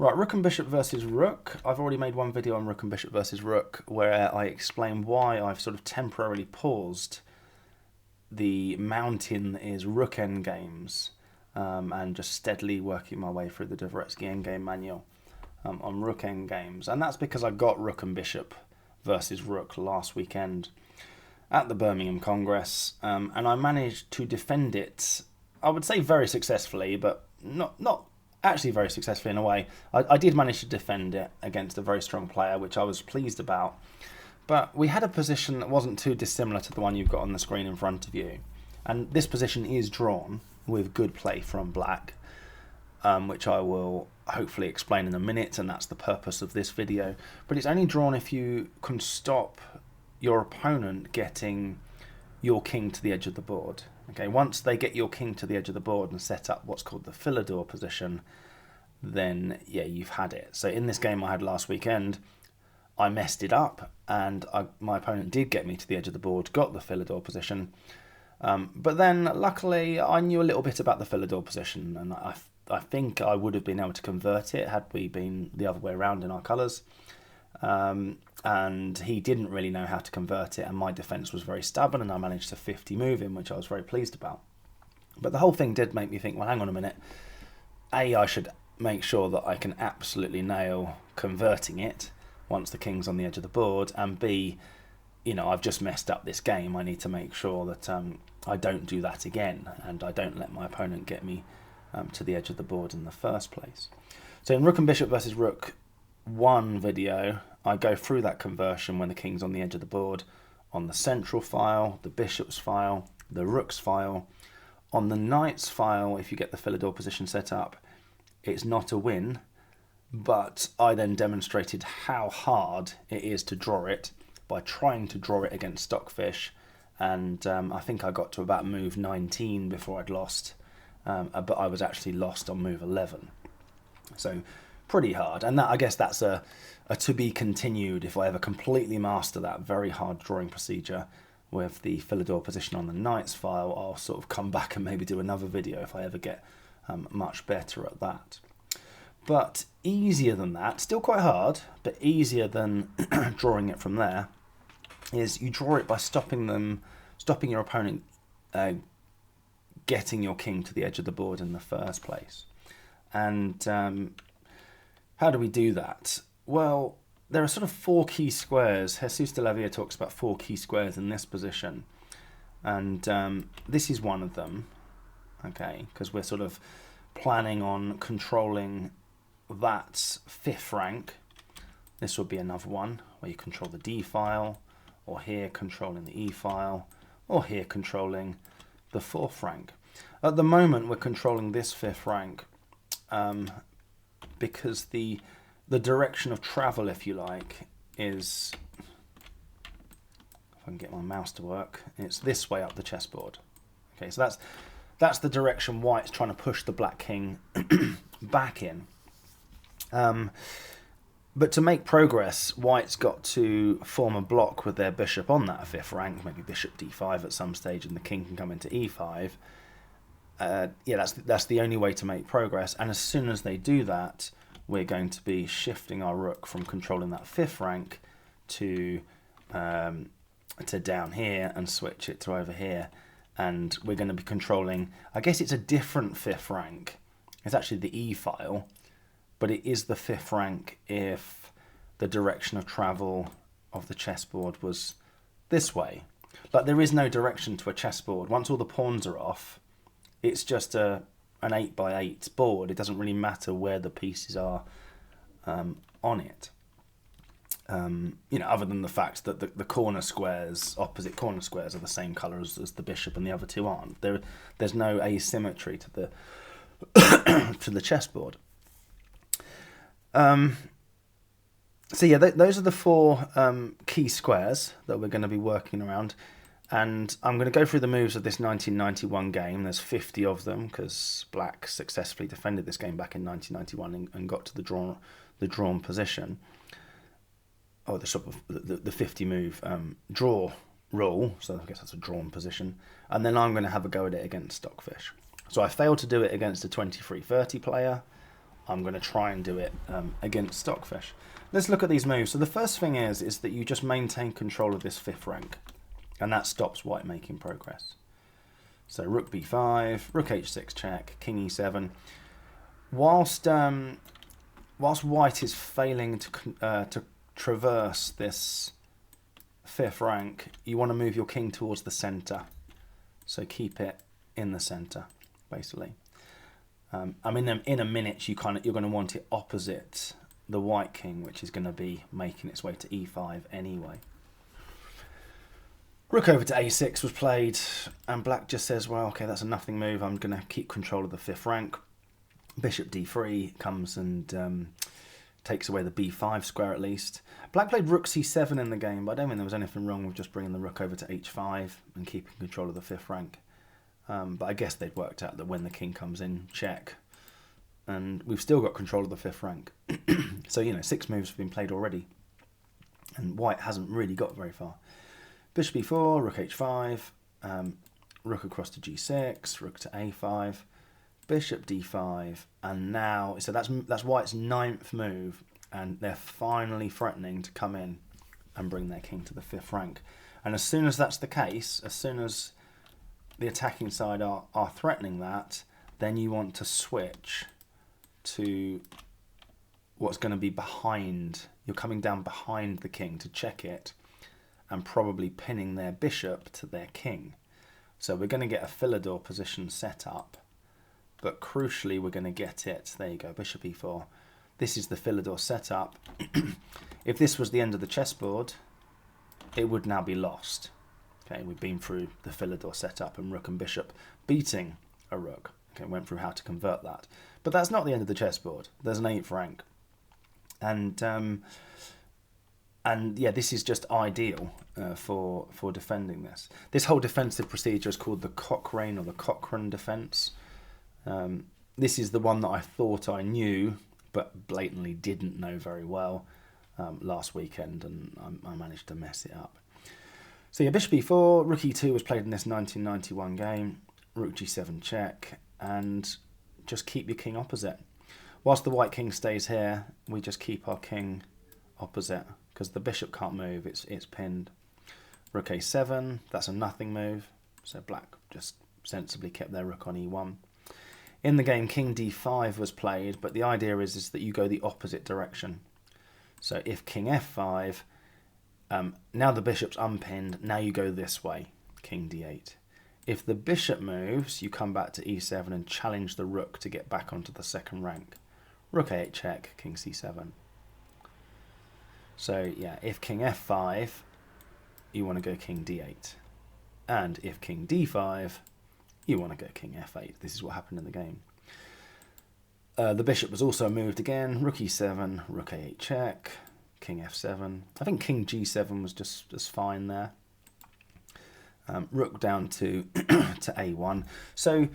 Right, Rook and Bishop versus Rook. I've already made one video on Rook and Bishop versus Rook where I explain why I've sort of temporarily paused the mountain that is Rook endgames and just steadily working my way through the Dvoretsky endgame manual on Rook endgames. And that's because I got Rook and Bishop versus Rook last weekend at the Birmingham Congress, and I managed to defend it, I would say very successfully, but not actually very successfully in a way. I did manage to defend it against a very strong player, which I was pleased about. But we had a position that wasn't too dissimilar to the one you've got on the screen in front of you. And this position is drawn with good play from black, which I will hopefully explain in a minute, and that's the purpose of this video. But it's only drawn if you can stop your opponent getting your king to the edge of the board. Okay, once they get your king to the edge of the board and set up what's called the Philidor position, then yeah, you've had it. So in this game I had last weekend, I messed it up, and my opponent did get me to the edge of the board, got the Philidor position, but then luckily I knew a little bit about the Philidor position, and I think I would have been able to convert it had we been the other way around in our colours. And he didn't really know how to convert it, and my defence was very stubborn, and I managed to 50 move him, which I was very pleased about. But the whole thing did make me think, well, hang on a minute. A, I should make sure that I can absolutely nail converting it once the king's on the edge of the board, and B, you know, I've just messed up this game. I need to make sure that I don't do that again, and I don't let my opponent get me to the edge of the board in the first place. So in Rook and Bishop versus Rook 1 video, I go through that conversion when the king's on the edge of the board on the central file, the bishop's file, the rook's file. On the knight's file, if you get the Philidor position set up, it's not a win, but I then demonstrated how hard it is to draw it by trying to draw it against Stockfish, and I think I got to about move 19 before I'd lost, but I was actually lost on move 11. So pretty hard, and that, I guess that's a to be continued if I ever completely master that very hard drawing procedure with the Philidor position on the knight's file. I'll sort of come back and maybe do another video if I ever get much better at that. But easier than that, still quite hard, but easier than drawing it from there, is you draw it by stopping your opponent getting your king to the edge of the board in the first place. And how do we do that? Well, there are sort of 4 key squares. Jesus de la Villa talks about 4 key squares in this position, and this is one of them, okay, because we're sort of planning on controlling that 5th rank. This would be another one where you control the D file, or here controlling the E file, or here controlling the 4th rank. At the moment we're controlling this 5th rank because the direction of travel, if you like, is, if I can get my mouse to work, it's this way up the chessboard. Okay, so that's the direction White's trying to push the black king back in. But to make progress, White's got to form a block with their bishop on that 5th rank, maybe bishop d5 at some stage, and the king can come into e5. Yeah, that's the only way to make progress. And as soon as they do that, we're going to be shifting our rook from controlling that 5th rank to down here and switch it to over here. And we're going to be controlling, I guess it's a different 5th rank. It's actually the E file, but it is the 5th rank if the direction of travel of the chessboard was this way. Like, there is no direction to a chessboard. Once all the pawns are off, it's just an 8x8 board. It doesn't really matter where the pieces are on it. You know, other than the fact that the corner squares, opposite corner squares, are the same colour as the bishop and the other 2 aren't. There's no asymmetry to the to the chessboard. So yeah, those are the 4 key squares that we're going to be working around. And I'm going to go through the moves of this 1991 game. There's 50 of them because Black successfully defended this game back in 1991 and got to the drawn position. Oh, the sort of the 50 move draw rule. So I guess that's a drawn position. And then I'm going to have a go at it against Stockfish. So I failed to do it against a 23-30 player. I'm going to try and do it against Stockfish. Let's look at these moves. So the first thing is that you just maintain control of this 5th rank, and that stops white making progress. So rook b5, rook h6 check, king e7. Whilst white is failing to traverse this 5th rank, you want to move your king towards the centre. So keep it in the centre, basically. I mean, in a minute, you're going to want it opposite the white king, which is going to be making its way to e5 anyway. Rook over to a6 was played, and black just says, well, okay, that's a nothing move. I'm going to keep control of the 5th rank. Bishop d3 comes and takes away the b5 square at least. Black played rook c7 in the game, but I don't think there was anything wrong with just bringing the rook over to h5 and keeping control of the 5th rank. But I guess they'd worked out that when the king comes in, check. And we've still got control of the 5th rank. So, 6 moves have been played already. And white hasn't really got very far. Bishop e4, rook h5, rook across to g6, rook to a5, bishop d5, and now, so that's white's 9th move, and they're finally threatening to come in and bring their king to the 5th rank. And as soon as that's the case, as soon as the attacking side are threatening that, then you want to switch to what's going to be behind. You're coming down behind the king to check it and probably pinning their bishop to their king. So we're going to get a Philidor position set up, but crucially we're going to get it. There you go, bishop e4. This is the Philidor setup. If this was the end of the chessboard, it would now be lost. Okay, we've been through the Philidor setup and rook and bishop beating a rook. Okay, went through how to convert that. But that's not the end of the chessboard. There's an 8th rank. And yeah, this is just ideal for defending this. This whole defensive procedure is called the Cochrane or the Cochrane defense. This is the one that I thought I knew, but blatantly didn't know very well last weekend, and I managed to mess it up. So yeah, bishop e4, rook e2 was played in this 1991 game, rook g7 check, and just keep your king opposite. Whilst the white king stays here, we just keep our king opposite, because the bishop can't move, it's pinned. Rook a7, that's a nothing move, so black just sensibly kept their rook on e1. In the game, king d5 was played, but the idea is that you go the opposite direction. So if king f5, now the bishop's unpinned, now you go this way, king d8. If the bishop moves, you come back to e7 and challenge the rook to get back onto the 2nd rank. Rook a8 check, king c7. So yeah, if king f5, you want to go king d8. And if king d5, you want to go king f8. This is what happened in the game. The bishop was also moved again. Rook e7, rook a8 check, king f7. I think king g7 was just fine there. Rook down to to a1. So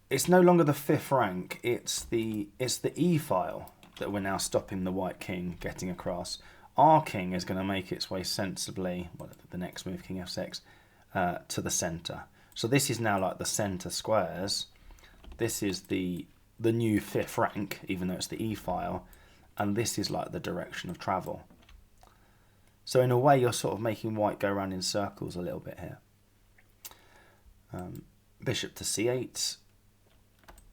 it's no longer the 5th rank. It's the e file that we're now stopping the white king getting across. Our king is going to make its way sensibly, well, the next move, king f6, to the centre. So this is now like the centre squares. This is the new 5th rank, even though it's the e file, and this is like the direction of travel. So in a way, you're sort of making white go around in circles a little bit here. Bishop to c8,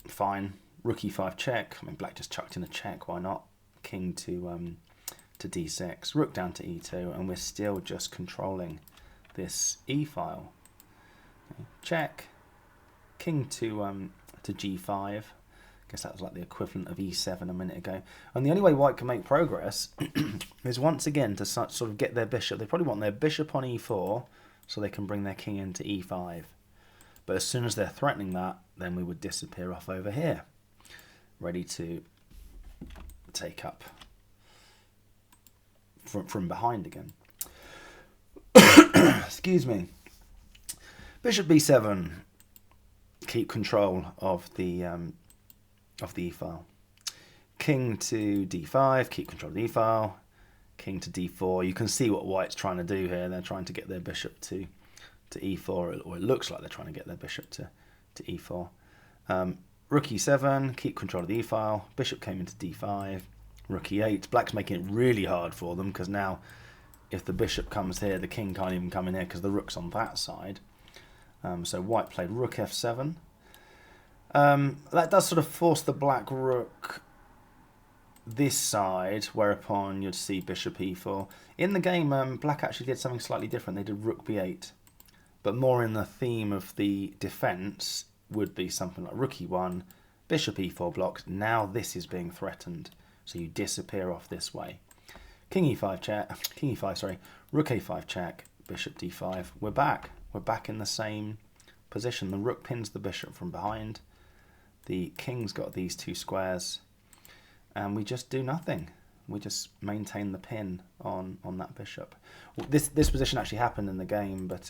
fine. Rook e5 check. I mean, black just chucked in a check. Why not? King to d6. Rook down to e2, and we're still just controlling this e file. Okay. Check. King to g5. Guess that was like the equivalent of e7 a minute ago. And the only way white can make progress is once again to sort of get their bishop. They probably want their bishop on e4 so they can bring their king into e5. But as soon as they're threatening that, then we would disappear off over here, ready to take up from behind again. Excuse me. Bishop b7. Keep control of the e file. King to d5. Keep control of the e file. King to d4. You can see what white's trying to do here. They're trying to get their bishop to e4, or it looks like they're trying to get their bishop to e4. Rook e7, keep control of the e-file. Bishop came into d5. Rook e8. Black's making it really hard for them because now if the bishop comes here, the king can't even come in here because the rook's on that side. So white played rook f7. That does sort of force the black rook this side, whereupon you'd see bishop e4. In the game, black actually did something slightly different. They did rook b8, but more in the theme of the defence would be something like rook e1, bishop e4 blocked. Now this is being threatened, so you disappear off this way. King e5 check, king e5, sorry, rook a5 check, bishop d5. We're back. We're back in the same position. The rook pins the bishop from behind. The king's got these two squares, and we just do nothing. We just maintain the pin on that bishop. This position actually happened in the game, but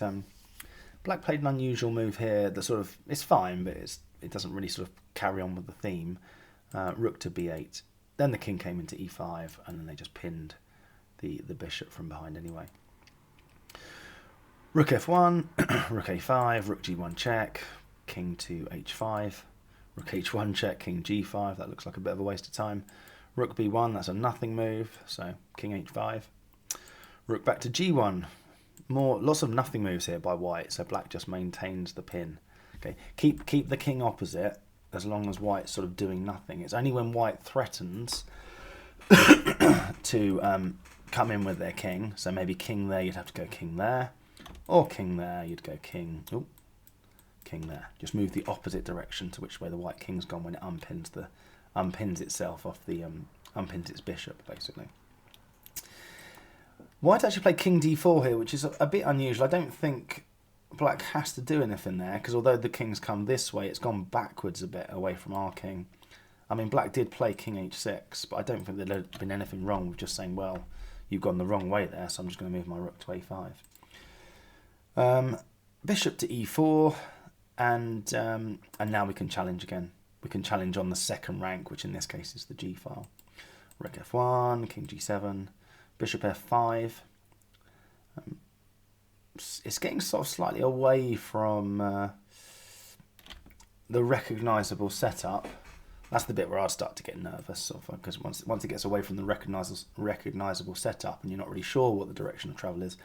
black played an unusual move here that sort of, it's fine, but it doesn't really sort of carry on with the theme. Rook to b8. Then the king came into e5, and then they just pinned the bishop from behind anyway. Rook f1, rook a5, rook g1 check, king to h5, rook h1 check, king g5. That looks like a bit of a waste of time. Rook b1, that's a nothing move, so king h5. Rook back to g1. Lots of nothing moves here by white, so black just maintains the pin. Okay, keep the king opposite as long as white's sort of doing nothing. It's only when white threatens to come in with their king, so maybe king there, you'd have to go king there, or king there, you'd go king, king there. Just move the opposite direction to which way the white king's gone when it unpins itself off the unpins its bishop, basically. White actually played king d4 here, which is a bit unusual. I don't think black has to do anything there, because although the king's come this way, it's gone backwards a bit away from our king. I mean, black did play king h6, but I don't think there'd have been anything wrong with just saying, well, you've gone the wrong way there, so I'm just going to move my rook to a5. Bishop to e4, and now we can challenge again. We can challenge on the second rank, which in this case is the g file. Rook f1, king g7, bishop f5. It's getting sort of slightly away from the recognisable setup. That's the bit where I start to get nervous, sort of, because once it gets away from the recognisable setup, and you're not really sure what the direction of travel is,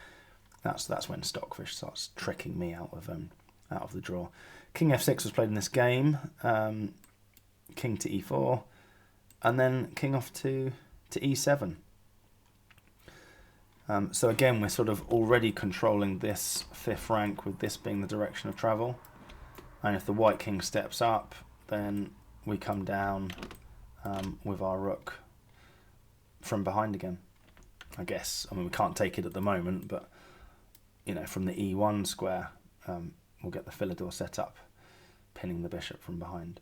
that's when Stockfish starts tricking me out of the draw. King f6 was played in this game. King to e4, and then king off to e7. So again, we're sort of already controlling this fifth rank, with this being the direction of travel. And if the white king steps up, then we come down with our rook from behind again, I guess. I mean, we can't take it at the moment, but you know, from the e1 square, we'll get the Philidor set up, pinning the bishop from behind.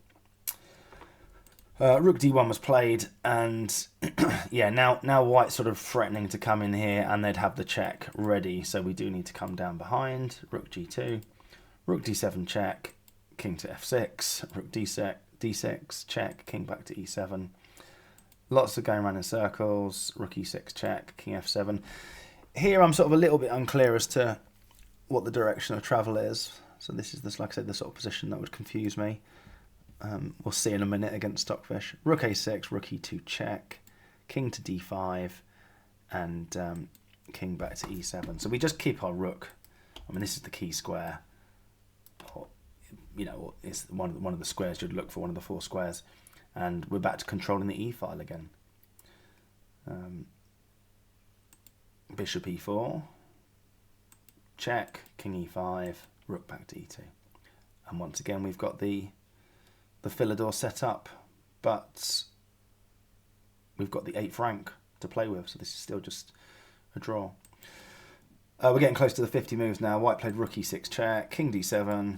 Rook d1 was played, and yeah, now white's sort of threatening to come in here, and they'd have the check ready, so we do need to come down behind. Rook g2, rook d7 check, king to f6, rook d6 check, king back to e7. Lots of going around in circles. Rook e6 check, king f7. Here I'm sort of a little bit unclear as to what the direction of travel is. So this is, like I said, the sort of position that would confuse me. We'll see in a minute against Stockfish. Rook a6, rook e2 check, king to d5, and king back to e7. So we just keep our rook. I mean, this is the key square. Or, you know, it's one of the squares you'd look for, one of the four squares. And we're back to controlling the e-file again. Bishop e4, check, king e5, rook back to e2. And once again, we've got the Philidor set up, but we've got the 8th rank to play with, so this is still just a draw. We're getting close to the 50 moves now. White played rook e6 check, king d7,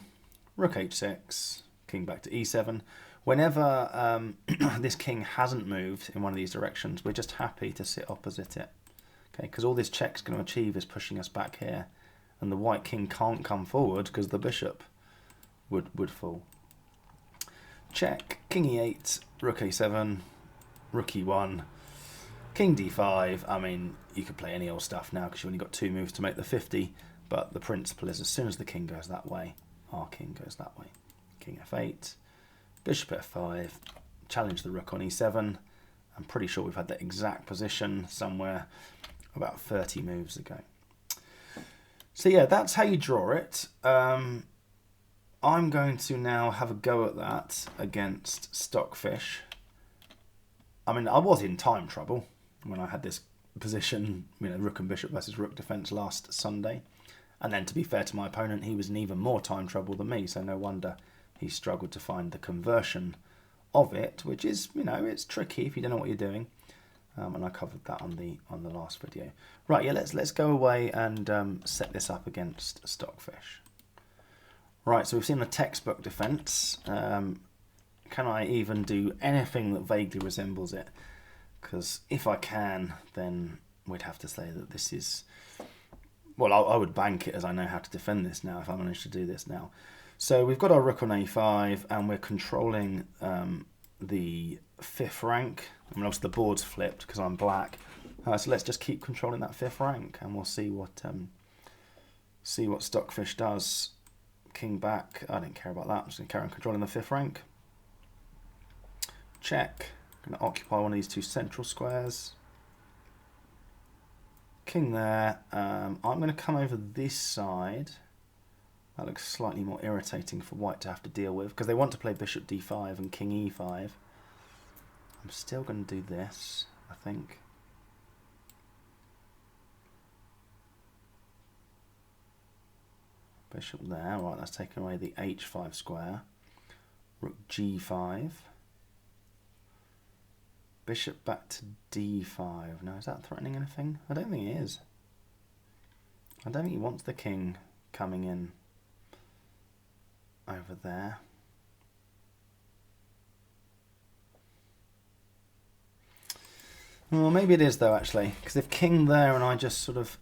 rook h6, king back to e7. Whenever this king hasn't moved in one of these directions, we're just happy to sit opposite it. Okay, because all this check's going to achieve is pushing us back here, and the white king can't come forward because the bishop would fall. Check, king e8, rook a7, rook e1, king d5. I mean, you could play any old stuff now because you've only got 2 moves to make the 50, but the principle is as soon as the king goes that way, our king goes that way. King f8, Bishop f5, challenge the rook on e7. I'm pretty sure we've had that exact position somewhere about 30 moves ago. So yeah, that's how you draw it. I'm going to now have a go at that against Stockfish. I mean, I was in time trouble when I had this position, rook and bishop versus rook defense last Sunday. And then, to be fair to my opponent, he was in even more time trouble than me, so no wonder he struggled to find the conversion of it, which is, it's tricky if you don't know what you're doing. And I covered that on the last video. Right, yeah, let's go away and set this up against Stockfish. Right, so we've seen the textbook defense. Can I even do anything that vaguely resembles it? Because if I can, then we'd have to say that this is... Well, I would bank it as I know how to defend this now if I manage to do this now. So we've got our rook on a5 and we're controlling the 5th rank. I mean, obviously the board's flipped because I'm black. So let's just keep controlling that 5th rank and we'll see what Stockfish does. King back. I don't care about that. I'm just going to carry on controlling the 5th rank. Check. I'm going to occupy one of these two central squares. King there. I'm going to come over this side. That looks slightly more irritating for white to have to deal with because they want to play bishop d5 and king e5. I'm still going to do this, I think. Bishop there. Right, that's taken away the h5 square. Rook g5. Bishop back to d5. Now, is that threatening anything? I don't think it is. I don't think he wants the king coming in over there. Well, maybe it is though, actually, because if king there and I just sort of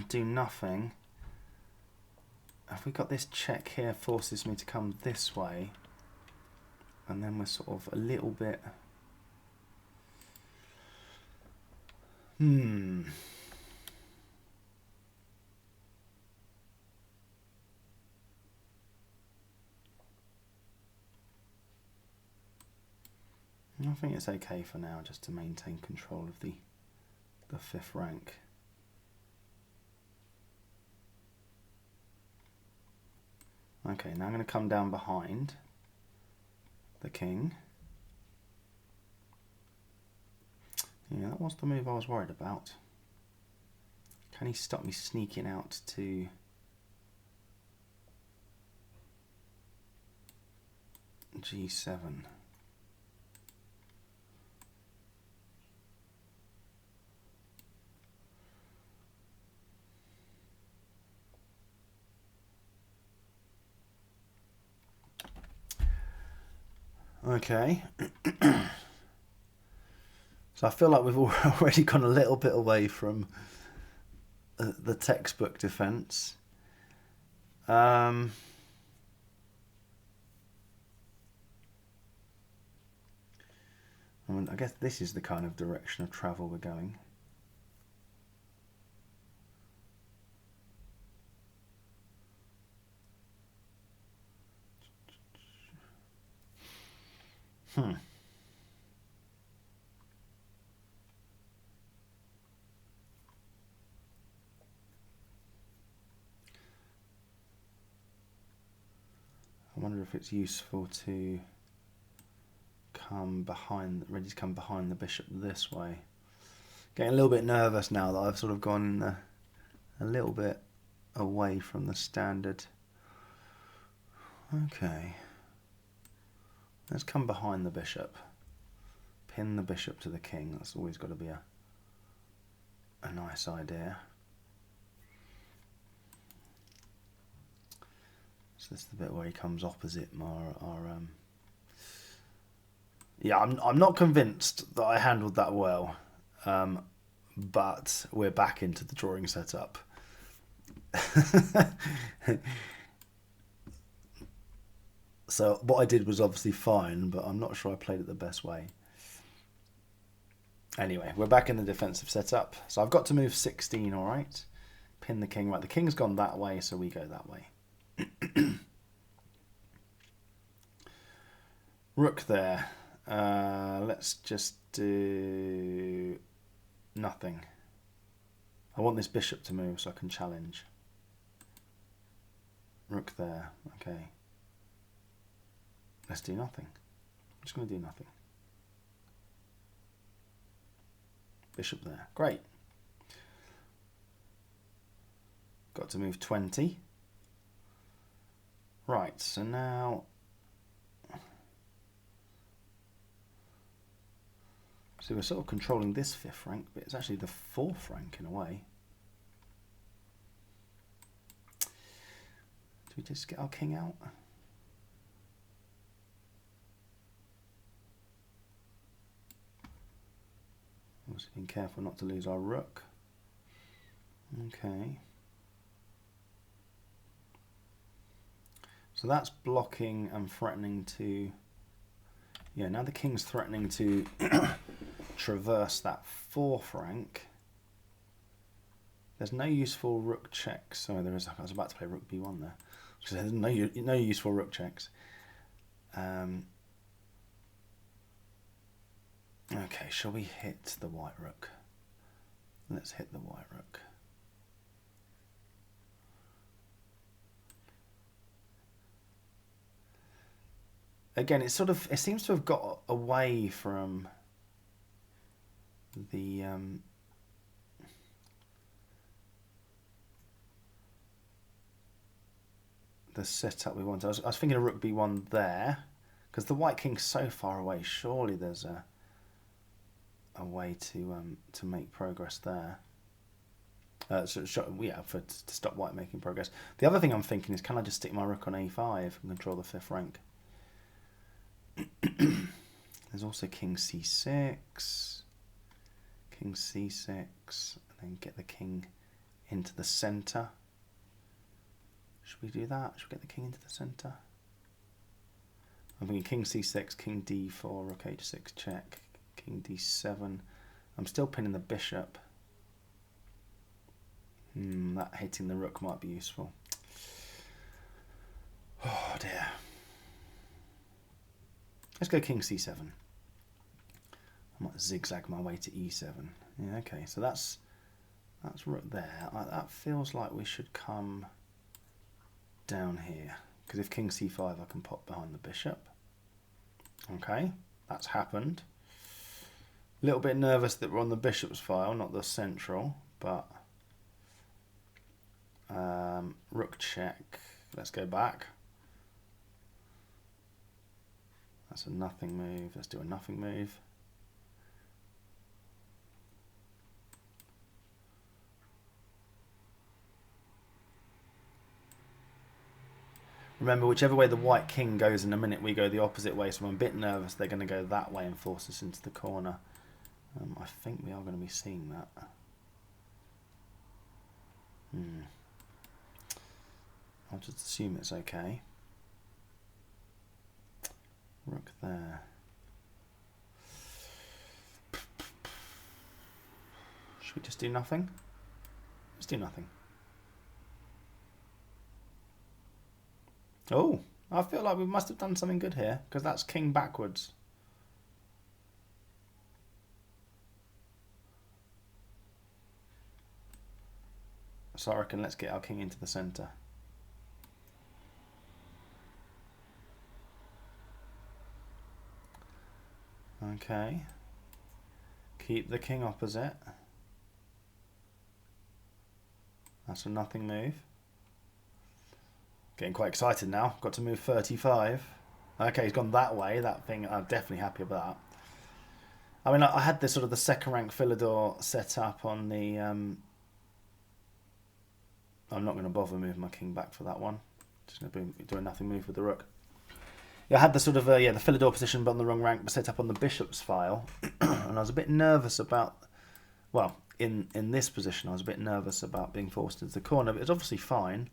do nothing, have we got this check here forces me to come this way, and then we're sort of a little bit... I think it's okay for now just to maintain control of the 5th rank. Okay, now I'm going to come down behind the king. Yeah, that was the move I was worried about. Can he stop me sneaking out to... g7? Okay. So I feel like we've already gone a little bit away from the textbook defense. I mean, I guess this is the kind of direction of travel we're going. I wonder if it's useful to come behind, ready to come behind the bishop this way. Getting a little bit nervous now that I've sort of gone a little bit away from the standard. Okay. Let's come behind the bishop. Pin the bishop to the king. That's always got to be a nice idea. So this is the bit where he comes opposite our yeah, I'm not convinced that I handled that well, but we're back into the drawing setup. So what I did was obviously fine, but I'm not sure I played it the best way. Anyway, we're back in the defensive setup. So I've got to move 16, all right? Pin the king. Right, the king's gone that way, so we go that way. Rook there. Let's just do nothing. I want this bishop to move so I can challenge. Rook there. Okay. Let's do nothing. I'm just going to do nothing. Bishop there. Great. Got to move 20. Right, so now... So we're sort of controlling this 5th rank, but it's actually the 4th rank in a way. Do we just get our king out? Also being careful not to lose our rook. Okay. So that's blocking and threatening to... Yeah, now the king's threatening to traverse that 4th rank. There's no useful rook checks. Sorry, there is. I was about to play rook b1 there. So there's no useful rook checks. Okay, shall we hit the white rook? Let's hit the white rook. Again, it seems to have got away from the setup we want. I was thinking of rook b1 there, because the white king's so far away. Surely there's a way to make progress there. To stop white making progress. The other thing I'm thinking is, can I just stick my rook on a5 and control the 5th rank? There's also king c6, king c6, and then get the king into the centre. Should we do that? Should we get the king into the centre? I'm thinking king c6, king d4, rook h6 check, king d7. I'm still pinning the bishop. That hitting the rook might be useful. Oh dear. Let's go king c7. I might zigzag my way to e7. Yeah, okay, so that's rook there. That feels like we should come down here, because if king c5 I can pop behind the bishop. Okay, that's happened. A little bit nervous that we're on the bishop's file, not the central, but rook check. Let's go back. That's a nothing move. Let's do a nothing move. Remember, whichever way the white king goes in a minute, we go the opposite way, so I'm a bit nervous they're going to go that way and force us into the corner. I think we are going to be seeing that. I'll just assume it's okay. Rook there. Should we just do nothing? Let's do nothing. Oh, I feel like we must have done something good here, because that's king backwards. So I reckon let's get our king into the centre. Okay. Keep the king opposite. That's a nothing move. Getting quite excited now. Got to move 35. Okay, he's gone that way. That thing, I'm definitely happy about that. I mean, I had this sort of the second rank Philidor set up on the... I'm not going to bother moving my king back for that one. Just going to do a nothing move with the rook. Yeah, I had the sort of the Philidor position, but on the wrong rank, but set up on the bishop's file, and I was a bit nervous about. Well, in this position, I was a bit nervous about being forced into the corner, but it's obviously fine.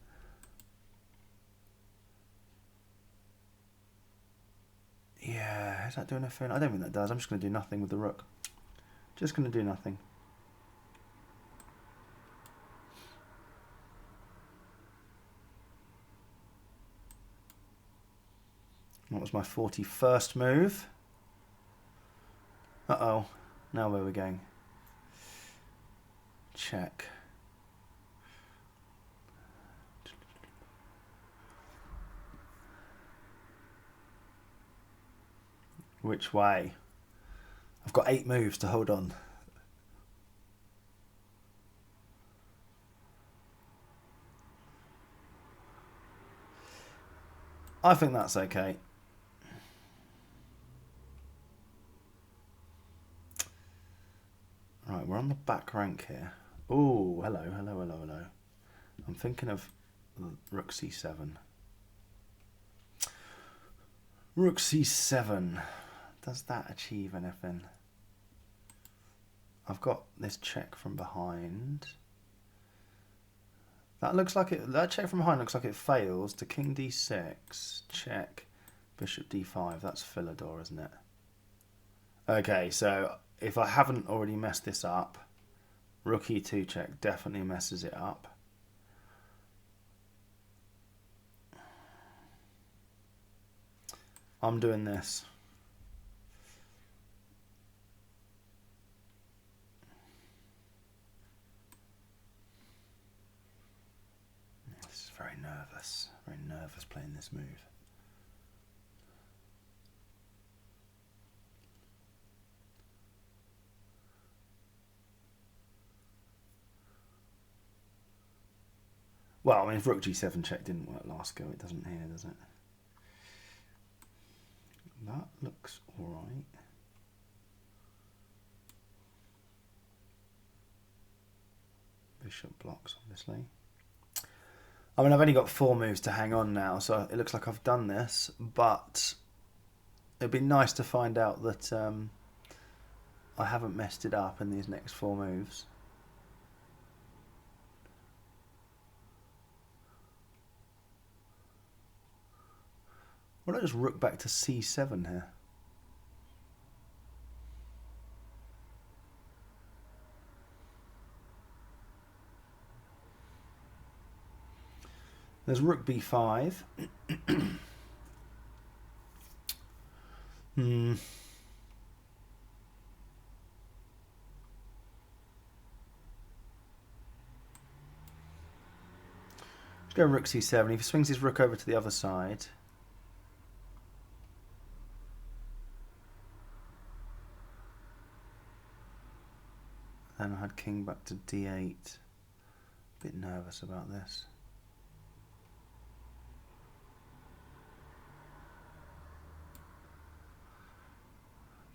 Yeah, is that doing anything? I don't think that does. I'm just going to do nothing with the rook. Just going to do nothing. What was my 41st move? Uh-oh. Now where are we going? Check. Which way? I've got 8 moves to hold on. I think that's okay. Right, we're on the back rank here. Oh, hello. I'm thinking of Rook C7. Rook C7. Does that achieve anything? I've got this check from behind. That looks like it. That check from behind looks like it fails. To King D6, check, Bishop D5. That's Philidor, isn't it? Okay, so if I haven't already messed this up, Rook E2 check definitely messes it up. I'm doing this. This is very nervous playing this move. Well, I mean, if Rook G7 check didn't work last go, it doesn't here, does it? That looks alright. Bishop blocks, obviously. I mean, I've only got 4 moves to hang on now, so it looks like I've done this, but it'd be nice to find out that I haven't messed it up in these next 4 moves. Why don't I just rook back to C7 here? There's Rook B5. Let's go Rook C7. If he swings his rook over to the other side. Then I had King back to D8. A bit nervous about this.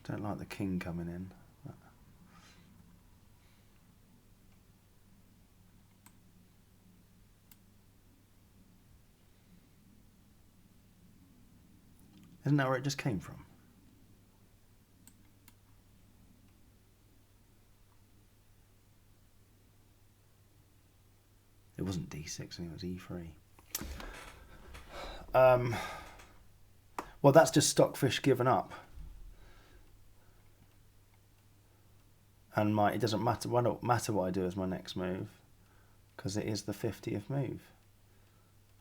Don't like the king coming in. Isn't that where it just came from? It wasn't D6, I think it was E3. Well, that's just Stockfish given up. And it doesn't matter what I do as my next move, because it is the 50th move.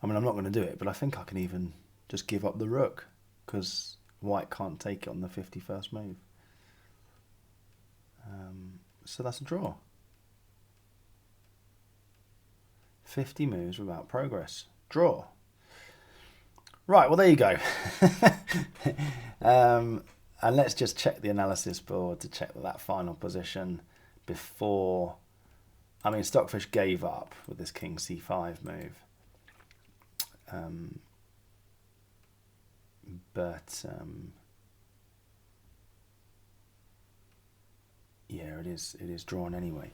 I mean, I'm not going to do it, but I think I can even just give up the rook, because white can't take it on the 51st move. So that's a draw. 50 moves without progress. Draw. Right, well, there you go. And let's just check the analysis board to check that final position before... I mean, Stockfish gave up with this King C5 move. Yeah, it is drawn anyway.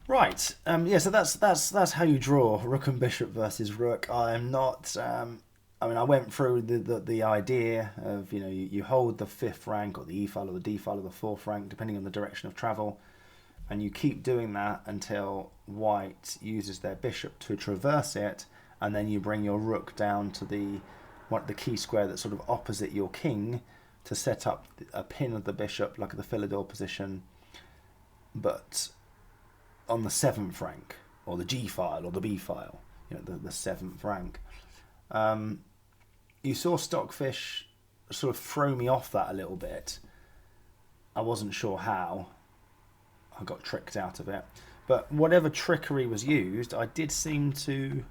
Right, yeah, so that's how you draw Rook and Bishop versus Rook. I'm not... I mean, I went through the idea of, you know, you hold the 5th rank or the E file or the D file or the 4th rank, depending on the direction of travel, and you keep doing that until white uses their bishop to traverse it, and then you bring your rook down to the key square that's sort of opposite your king to set up a pin of the bishop, like the Philidor position, but on the 7th rank, or the G file or the B file, you know, the 7th rank. you saw Stockfish sort of throw me off that a little bit. I wasn't sure how. I got tricked out of it. But whatever trickery was used, I did seem to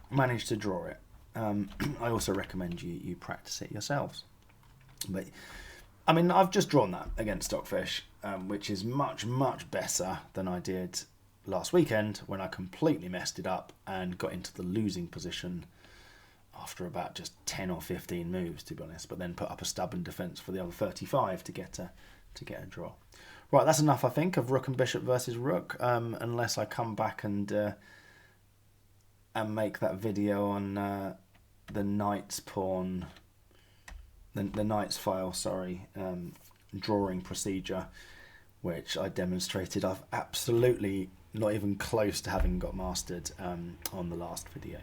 manage to draw it. I also recommend you practice it yourselves. But I mean, I've just drawn that against Stockfish, which is much, much better than I did last weekend when I completely messed it up and got into the losing position after about just 10 or 15 moves, to be honest, but then put up a stubborn defence for the other 35 to get a draw. Right, that's enough, I think, of Rook and Bishop versus Rook, unless I come back and make that video on the Knight's pawn, the Knight's file, drawing procedure, which I demonstrated I've absolutely not even close to having got mastered on the last video.